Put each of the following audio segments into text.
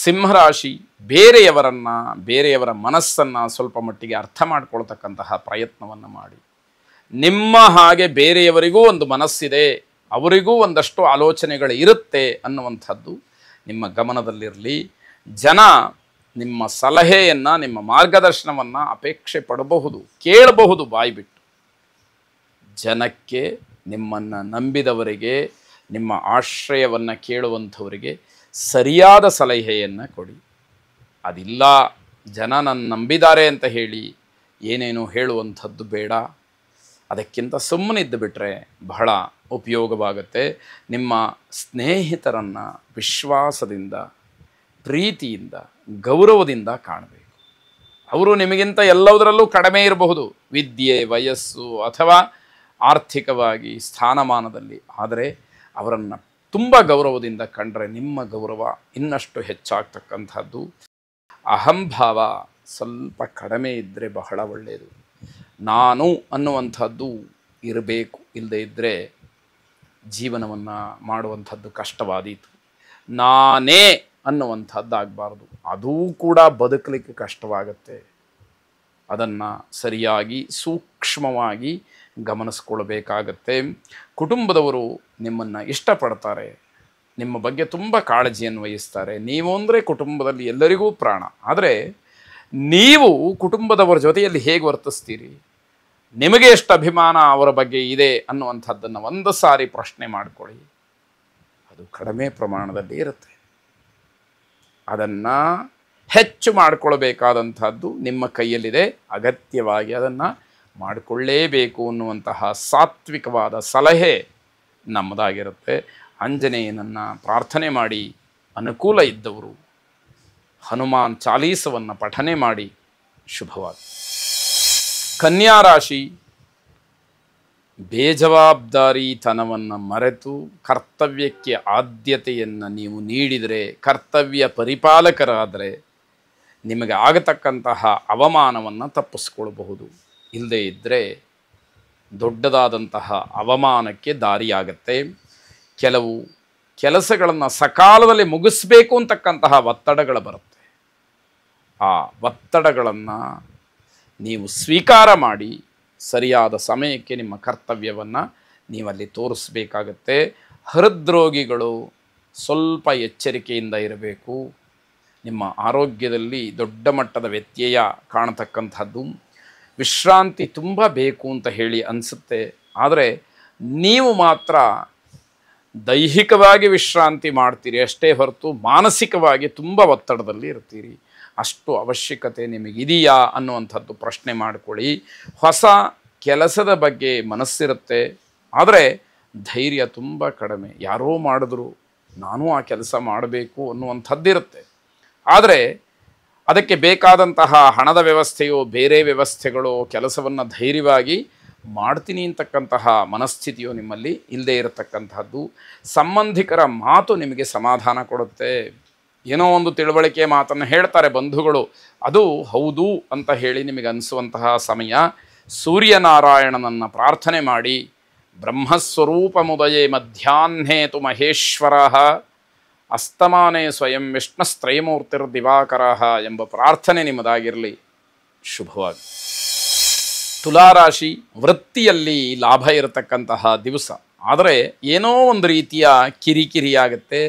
ಸಿಂಹರಾಶಿ ಬೇರೆಯವರ ಮನಸ್ಸನ್ನು ಸ್ವಲ್ಪ ಮಟ್ಟಿಗೆ ಅರ್ಥ ಮಾಡ್ಕೊಳ್ತಕ್ಕಂತಹ ಪ್ರಯತ್ನವನ್ನು ಮಾಡಿ. ನಿಮ್ಮ ಹಾಗೆ ಬೇರೆಯವರಿಗೂ ಒಂದು ಮನಸ್ಸಿದೆ, ಅವರಿಗೂ ಒಂದಷ್ಟು ಆಲೋಚನೆಗಳು ಇರುತ್ತೆ ಅನ್ನುವಂಥದ್ದು ನಿಮ್ಮ ಗಮನದಲ್ಲಿರಲಿ. ಜನ ನಿಮ್ಮ ಸಲಹೆಯನ್ನು, ನಿಮ್ಮ ಮಾರ್ಗದರ್ಶನವನ್ನು ಅಪೇಕ್ಷೆ ಪಡಬಹುದು, ಕೇಳಬಹುದು ಬಾಯ್ಬಿಟ್ಟು. ಜನಕ್ಕೆ, ನಿಮ್ಮನ್ನು ನಂಬಿದವರಿಗೆ, ನಿಮ್ಮ ಆಶ್ರಯವನ್ನು ಕೇಳುವಂಥವರಿಗೆ ಸರಿಯಾದ ಸಲಹೆಯನ್ನು ಕೊಡಿ. ಅದಿಲ್ಲ, ಜನ ನನ್ನ ನಂಬಿದ್ದಾರೆ ಅಂತ ಹೇಳಿ ಏನೇನು ಹೇಳುವಂಥದ್ದು ಬೇಡ. ಅದಕ್ಕಿಂತ ಸುಮ್ಮನಿದ್ದು ಬಿಟ್ಟರೆ ಬಹಳ ಉಪಯೋಗವಾಗುತ್ತೆ. ನಿಮ್ಮ ಸ್ನೇಹಿತರನ್ನು ವಿಶ್ವಾಸದಿಂದ, ಪ್ರೀತಿಯಿಂದ, ಗೌರವದಿಂದ ಕಾಣಬೇಕು. ಅವರು ನಿಮಗಿಂತ ಎಲ್ಲದರಲ್ಲೂ ಕಡಿಮೆ ಇರಬಹುದು, ವಿದ್ಯೆ, ವಯಸ್ಸು ಅಥವಾ ಆರ್ಥಿಕವಾಗಿ, ಸ್ಥಾನಮಾನದಲ್ಲಿ. ಆದರೆ ಅವರನ್ನು ತುಂಬ ಗೌರವದಿಂದ ಕಂಡರೆ ನಿಮ್ಮ ಗೌರವ ಇನ್ನಷ್ಟು ಹೆಚ್ಚಾಗ್ತಕ್ಕಂಥದ್ದು. ಅಹಂಭಾವ ಸ್ವಲ್ಪ ಕಡಿಮೆ ಇದ್ದರೆ ಬಹಳ ಒಳ್ಳೆಯದು. ನಾನು ಅನ್ನುವಂಥದ್ದು ಇರಬೇಕು, ಇಲ್ಲದೇ ಇದ್ದರೆ ಜೀವನವನ್ನು ಮಾಡುವಂಥದ್ದು ಕಷ್ಟವಾದೀತು. ನಾನೇ ಅನ್ನುವಂಥದ್ದು ಆಗಬಾರ್ದು, ಅದೂ ಕೂಡ ಬದುಕಲಿಕ್ಕೆ ಕಷ್ಟವಾಗುತ್ತೆ. ಅದನ್ನು ಸರಿಯಾಗಿ ಸೂಕ್ಷ್ಮವಾಗಿ ಗಮನಿಸ್ಕೊಳ್ಬೇಕಾಗತ್ತೆ. ಕುಟುಂಬದವರು ನಿಮ್ಮನ್ನು ಇಷ್ಟಪಡ್ತಾರೆ, ನಿಮ್ಮ ಬಗ್ಗೆ ತುಂಬ ಕಾಳಜಿಯನ್ನು ವಹಿಸ್ತಾರೆ. ನೀವು ಅಂದರೆ ಕುಟುಂಬದಲ್ಲಿ ಎಲ್ಲರಿಗೂ ಪ್ರಾಣ. ಆದರೆ ನೀವು ಕುಟುಂಬದವರ ಜೊತೆಯಲ್ಲಿ ಹೇಗೆ ವರ್ತಿಸ್ತೀರಿ, ನಿಮಗೆ ಎಷ್ಟು ಅಭಿಮಾನ ಅವರ ಬಗ್ಗೆ ಇದೆ ಅನ್ನುವಂಥದ್ದನ್ನು ಒಂದು ಸಾರಿ ಪ್ರಶ್ನೆ ಮಾಡಿಕೊಳ್ಳಿ. ಅದು ಕಡಿಮೆ ಪ್ರಮಾಣದಲ್ಲಿ ಇರುತ್ತೆ. ಅದನ್ನು ಹೆಚ್ಚು ಮಾಡಿಕೊಳ್ಬೇಕಾದಂಥದ್ದು ನಿಮ್ಮ ಕೈಯಲ್ಲಿದೆ. ಅಗತ್ಯವಾಗಿ ಅದನ್ನು ಮಾಡಿಕೊಳ್ಳೇಬೇಕು ಅನ್ನುವಂತಹ ಸಾತ್ವಿಕವಾದ ಸಲಹೆ ನಮ್ಮದಾಗಿರುತ್ತೆ. ಆಂಜನೇಯನನ್ನು ಪ್ರಾರ್ಥನೆ ಮಾಡಿ, ಅನುಕೂಲ ಇದ್ದವರು ಹನುಮಾನ್ ಚಾಲೀಸವನ್ನು ಪಠನೆ ಮಾಡಿ ಶುಭವಾಗಿ. ಕನ್ಯಾ ರಾಶಿ ಬೇಜವಾಬ್ದಾರಿತನವನ್ನು ಮರೆತು ಕರ್ತವ್ಯಕ್ಕೆ ಆದ್ಯತೆಯನ್ನು ನೀವು ನೀಡಿದರೆ, ಕರ್ತವ್ಯ ಪರಿಪಾಲಕರಾದರೆ ನಿಮಗೆ ಆಗತಕ್ಕಂತಹ ಅವಮಾನವನ್ನು ತಪ್ಪಿಸ್ಕೊಳ್ಬಹುದು. ಇಲ್ಲದೇ ಇದ್ದರೆ ದೊಡ್ಡದಾದಂತಹ ಅವಮಾನಕ್ಕೆ ದಾರಿಯಾಗತ್ತೆ. ಕೆಲವು ಕೆಲಸಗಳನ್ನು ಸಕಾಲದಲ್ಲಿ ಮುಗಿಸ್ಬೇಕು ಅಂತಕ್ಕಂತಹ ಒತ್ತಡಗಳು ಬರುತ್ತೆ. ಆ ಒತ್ತಡಗಳನ್ನು ನೀವು ಸ್ವೀಕಾರ ಮಾಡಿ ಸರಿಯಾದ ಸಮಯಕ್ಕೆ ನಿಮ್ಮ ಕರ್ತವ್ಯವನ್ನು ನೀವಲ್ಲಿ ತೋರಿಸ್ಬೇಕಾಗತ್ತೆ. ಹೃದ್ರೋಗಿಗಳು ಸ್ವಲ್ಪ ಎಚ್ಚರಿಕೆಯಿಂದ ಇರಬೇಕು. ನಿಮ್ಮ ಆರೋಗ್ಯದಲ್ಲಿ ದೊಡ್ಡ ಮಟ್ಟದ ವ್ಯತ್ಯಯ ಕಾಣತಕ್ಕಂಥದ್ದು. ವಿಶ್ರಾಂತಿ ತುಂಬ ಬೇಕು ಅಂತ ಹೇಳಿ ಅನಿಸುತ್ತೆ, ಆದರೆ ನೀವು ಮಾತ್ರ ದೈಹಿಕವಾಗಿ ವಿಶ್ರಾಂತಿ ಮಾಡ್ತೀರಿ ಅಷ್ಟೇ ಹೊರತು ಮಾನಸಿಕವಾಗಿ ತುಂಬ ಒತ್ತಡದಲ್ಲಿ ಇರ್ತೀರಿ. ಅಷ್ಟು ಅವಶ್ಯಕತೆ ನಿಮಗಿದೆಯಾ ಅನ್ನುವಂಥದ್ದು ಪ್ರಶ್ನೆ ಮಾಡಿಕೊಳ್ಳಿ. ಹೊಸ ಕೆಲಸದ ಬಗ್ಗೆ ಮನಸ್ಸಿರುತ್ತೆ, ಆದರೆ ಧೈರ್ಯ ತುಂಬ ಕಡಿಮೆ. ಯಾರೋ ಮಾಡಿದ್ರು ನಾನು ಆ ಕೆಲಸ ಮಾಡಬೇಕು ಅನ್ನುವಂಥದ್ದಿರುತ್ತೆ. ಆದರೆ ಅದಕ್ಕೆ ಬೇಕಾದಂತಹ ಹಣದ ವ್ಯವಸ್ಥೆಯೋ ಬೇರೆ ವ್ಯವಸ್ಥೆಗಳು ಕೆಲಸವನ್ನು ಧೈರ್ಯವಾಗಿ ಮಾಡ್ತೀನಿ ಅಂತಕ್ಕಂತಹ ಮನಸ್ಥಿತಿಯು ನಿಮ್ಮಲ್ಲಿ ಇಲ್ಲದೇ ಇರತಕ್ಕಂತಹದ್ದು. ಸಂಬಂಧಿಕರ ಮಾತು ನಿಮಗೆ ಸಮಾಧಾನ ಕೊಡುತ್ತೆ. ಏನೋ ಒಂದು ತಿಳುವಳಿಕೆ ಮಾತನ್ನು ಹೇಳ್ತಾರೆ ಬಂಧುಗಳು, ಅದು ಹೌದು ಅಂತ ಹೇಳಿ ನಿಮಗೆ ಅನಿಸುವಂತಹ ಸಮಯ. ಸೂರ್ಯನಾರಾಯಣನನ್ನು ಪ್ರಾರ್ಥನೆ ಮಾಡಿ, ಬ್ರಹ್ಮಸ್ವರೂಪ ಮುದಯೇ ಮಧ್ಯಾಹ್ನೇ ತು ಮಹೇಶ್ವರ ಅಸ್ತಮಾನೇ ಸ್ವಯಂ ವಿಷ್ಣುಸ್ತ್ರಯಮೂರ್ತಿರ್ ದಿವಾಕರ ಎಂಬ ಪ್ರಾರ್ಥನೆ ನಿಮ್ಮದಾಗಿರಲಿ. ಶುಭವಾಗಿ. ತುಲಾರಾಶಿ ವೃತ್ತಿಯಲ್ಲಿ ಲಾಭ ಇರತಕ್ಕಂತಹ ದಿವಸ, ಆದರೆ ಏನೋ ಒಂದು ರೀತಿಯ ಕಿರಿಕಿರಿಯಾಗುತ್ತೆ.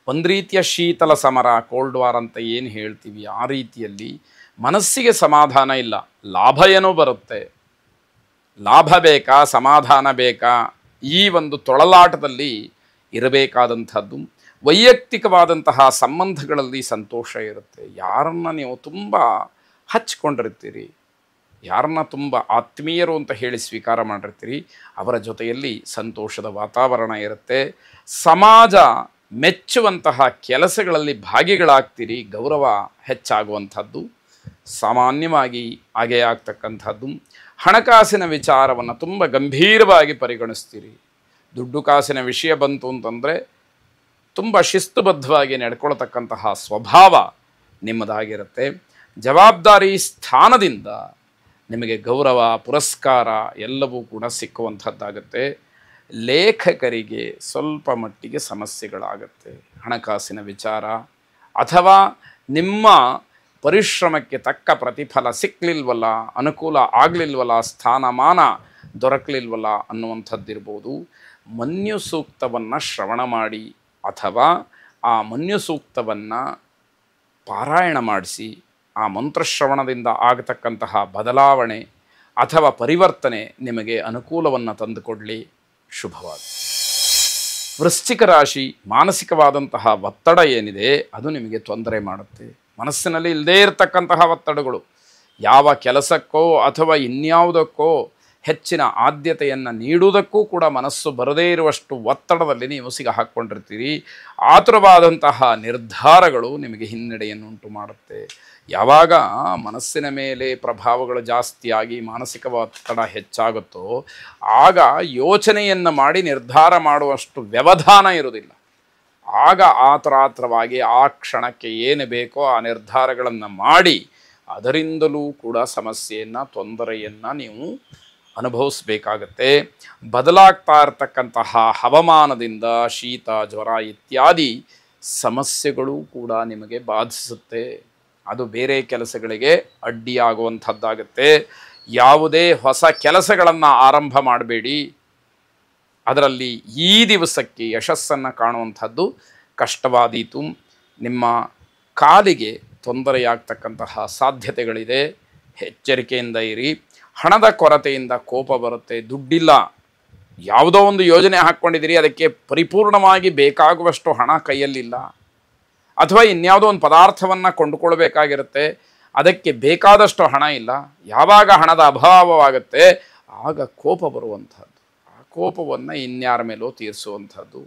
ಒಂದು ರೀತಿಯ ಶೀತಲ ಸಮರ, ಕೋಲ್ಡ್ ವಾರ್ ಅಂತ ಏನು ಹೇಳ್ತೀವಿ, ಆ ರೀತಿಯಲ್ಲಿ ಮನಸ್ಸಿಗೆ ಸಮಾಧಾನ ಇಲ್ಲ. ಲಾಭ ಏನೋ ಬರುತ್ತೆ, ಲಾಭ ಬೇಕಾ ಸಮಾಧಾನ ಬೇಕಾ, ಈ ಒಂದು ತೊಳಲಾಟದಲ್ಲಿ ಇರಬೇಕಾದಂಥದ್ದು. ವೈಯಕ್ತಿಕವಾದಂತಹ ಸಂಬಂಧಗಳಲ್ಲಿ ಸಂತೋಷ ಇರುತ್ತೆ. ಯಾರನ್ನು ನೀವು ತುಂಬ ಹಚ್ಕೊಂಡಿರ್ತೀರಿ, ಯಾರನ್ನ ತುಂಬ ಆತ್ಮೀಯರು ಅಂತ ಹೇಳಿ ಸ್ವೀಕಾರ ಮಾಡಿರ್ತೀರಿ, ಅವರ ಜೊತೆಯಲ್ಲಿ ಸಂತೋಷದ ವಾತಾವರಣ ಇರುತ್ತೆ. ಸಮಾಜ ಮೆಚ್ಚುವಂತಹ ಕೆಲಸಗಳಲ್ಲಿ ಭಾಗಿಗಳಾಗ್ತೀರಿ, ಗೌರವ ಹೆಚ್ಚಾಗುವಂಥದ್ದು ಸಾಮಾನ್ಯವಾಗಿ ಹಾಗೇ ಆಗ್ತಕ್ಕಂಥದ್ದು. ಹಣಕಾಸಿನ ವಿಚಾರವನ್ನು ತುಂಬ ಗಂಭೀರವಾಗಿ ಪರಿಗಣಿಸ್ತೀರಿ. ದುಡ್ಡು ಕಾಸಿನ ವಿಷಯ ಬಂತು ಅಂತಂದರೆ ತುಂಬ ಶಿಸ್ತುಬದ್ಧವಾಗಿ ನಡ್ಕೊಳ್ತಕ್ಕಂತಹ ಸ್ವಭಾವ ನಿಮ್ಮದಾಗಿರುತ್ತೆ. ಜವಾಬ್ದಾರಿ ಸ್ಥಾನದಿಂದ ನಿಮಗೆ ಗೌರವ, ಪುರಸ್ಕಾರ ಎಲ್ಲವೂ ಕೂಡ ಸಿಕ್ಕುವಂಥದ್ದಾಗುತ್ತೆ. ಲೇಖಕರಿಗೆ ಸ್ವಲ್ಪ ಮಟ್ಟಿಗೆ ಸಮಸ್ಯೆಗಳಾಗುತ್ತೆ. ಹಣಕಾಸಿನ ವಿಚಾರ, ಅಥವಾ ನಿಮ್ಮ ಪರಿಶ್ರಮಕ್ಕೆ ತಕ್ಕ ಪ್ರತಿಫಲ ಸಿಕ್ಕಲಿಲ್ವಲ್ಲ, ಅನುಕೂಲ ಆಗಲಿಲ್ವಲ್ಲ, ಸ್ಥಾನಮಾನ ದೊರಕಲಿಲ್ವಲ್ಲ ಅನ್ನುವಂಥದ್ದಿರ್ಬೋದು. ಮನ್ಯು ಸೂಕ್ತವನ್ನು ಶ್ರವಣ ಮಾಡಿ ಅಥವಾ ಆ ಮನ್ಯು ಸೂಕ್ತವನ್ನು ಪಾರಾಯಣ ಮಾಡಿಸಿ ಆ ಮಂತ್ರಶ್ರವಣದಿಂದ ಆಗತಕ್ಕಂತಹ ಬದಲಾವಣೆ ಅಥವಾ ಪರಿವರ್ತನೆ ನಿಮಗೆ ಅನುಕೂಲವನ್ನು ತಂದುಕೊಡಲಿ. ಶುಭವಾದ. ವೃಶ್ಚಿಕ ರಾಶಿ, ಮಾನಸಿಕವಾದಂತಹ ಒತ್ತಡ ಏನಿದೆ ಅದು ನಿಮಗೆ ತೊಂದರೆ ಮಾಡುತ್ತೆ. ಮನಸ್ಸಿನಲ್ಲಿ ಇಲ್ಲದೇ ಇರತಕ್ಕಂತಹ ಒತ್ತಡಗಳು, ಯಾವ ಕೆಲಸಕ್ಕೋ ಅಥವಾ ಇನ್ಯಾವುದಕ್ಕೋ ಹೆಚ್ಚಿನ ಆದ್ಯತೆಯನ್ನು ನೀಡುವುದಕ್ಕೂ ಕೂಡ ಮನಸ್ಸು ಬರದೇ ಇರುವಷ್ಟು ಒತ್ತಡದಲ್ಲಿ ನೀವು ಸಿಗಹಾಕ್ಕೊಂಡಿರ್ತೀರಿ. ಆತುರವಾದಂತಹ ನಿರ್ಧಾರಗಳು ನಿಮಗೆ ಹಿನ್ನಡೆಯನ್ನು ಉಂಟು ಮಾಡುತ್ತೆ. ಯಾವಾಗ ಮನಸ್ಸಿನ ಮೇಲೆ ಪ್ರಭಾವಗಳು ಜಾಸ್ತಿಯಾಗಿ ಮಾನಸಿಕ ಒತ್ತಡ ಹೆಚ್ಚಾಗುತ್ತೋ ಆಗ ಯೋಚನೆಯನ್ನು ಮಾಡಿ ನಿರ್ಧಾರ ಮಾಡುವಷ್ಟು ವ್ಯವಧಾನ ಇರುವುದಿಲ್ಲ. ಆಗ ಆತುರಾತ್ರವಾಗಿ ಆ ಕ್ಷಣಕ್ಕೆ ಏನು ಬೇಕೋ ಆ ನಿರ್ಧಾರಗಳನ್ನು ಮಾಡಿ ಅದರಿಂದಲೂ ಕೂಡ ಸಮಸ್ಯೆಯನ್ನು, ತೊಂದರೆಯನ್ನು ನೀವು ಅನುಭವಿಸಬೇಕಾಗತ್ತೆ. ಬದಲಾಗ್ತಾ ಇರತಕ್ಕಂತಹ ಹವಾಮಾನದಿಂದ ಶೀತ, ಜ್ವರ ಇತ್ಯಾದಿ ಸಮಸ್ಯೆಗಳು ಕೂಡ ನಿಮಗೆ ಬಾಧಿಸುತ್ತೆ. ಅದು ಬೇರೆ ಕೆಲಸಗಳಿಗೆ ಅಡ್ಡಿಯಾಗುವಂಥದ್ದಾಗುತ್ತೆ. ಯಾವುದೇ ಹೊಸ ಕೆಲಸಗಳನ್ನು ಆರಂಭ ಮಾಡಬೇಡಿ. ಅದರಲ್ಲಿ ಈ ದಿವಸಕ್ಕೆ ಯಶಸ್ಸನ್ನು ಕಾಣುವಂಥದ್ದು ಕಷ್ಟವಾದೀತು. ನಿಮ್ಮ ಕಾಲಿಗೆ ತೊಂದರೆಯಾಗ್ತಕ್ಕಂತಹ ಸಾಧ್ಯತೆಗಳಿದೆ. ಎಚ್ಚರಿಕೆಯಿಂದ ಇರಿ. ಹಣದ ಕೊರತೆಯಿಂದ ಕೋಪ ಬರುತ್ತೆ. ದುಡ್ಡಿಲ್ಲ, ಯಾವುದೋ ಒಂದು ಯೋಜನೆ ಹಾಕ್ಕೊಂಡಿದ್ದೀರಿ, ಅದಕ್ಕೆ ಪರಿಪೂರ್ಣವಾಗಿ ಬೇಕಾಗುವಷ್ಟು ಹಣ ಕೈಯಲ್ಲಿಲ್ಲ, ಅಥವಾ ಇನ್ಯಾವುದೋ ಒಂದು ಪದಾರ್ಥವನ್ನು ಕೊಂಡುಕೊಳ್ಬೇಕಾಗಿರುತ್ತೆ, ಅದಕ್ಕೆ ಬೇಕಾದಷ್ಟು ಹಣ ಇಲ್ಲ. ಯಾವಾಗ ಹಣದ ಅಭಾವವಾಗುತ್ತೆ ಆಗ ಕೋಪ ಬರುವಂಥದ್ದು. ಆ ಕೋಪವನ್ನು ಇನ್ಯಾರ ಮೇಲೋ ತೀರಿಸುವಂಥದ್ದು.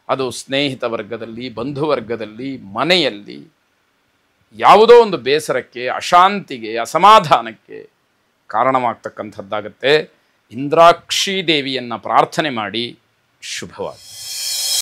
ಅದು ಸ್ನೇಹಿತ ವರ್ಗದಲ್ಲಿ, ಬಂಧುವರ್ಗದಲ್ಲಿ, ಮನೆಯಲ್ಲಿ ಯಾವುದೋ ಒಂದು ಬೇಸರಕ್ಕೆ, ಅಶಾಂತಿಗೆ, ಅಸಮಾಧಾನಕ್ಕೆ ಕಾರಣವಾಗ್ತಕ್ಕಂಥದ್ದಾಗತ್ತೆ. ಇಂದ್ರಾಕ್ಷಿ ದೇವಿಯನ್ನು ಪ್ರಾರ್ಥನೆ ಮಾಡಿ. ಶುಭವಾಗಲಿ.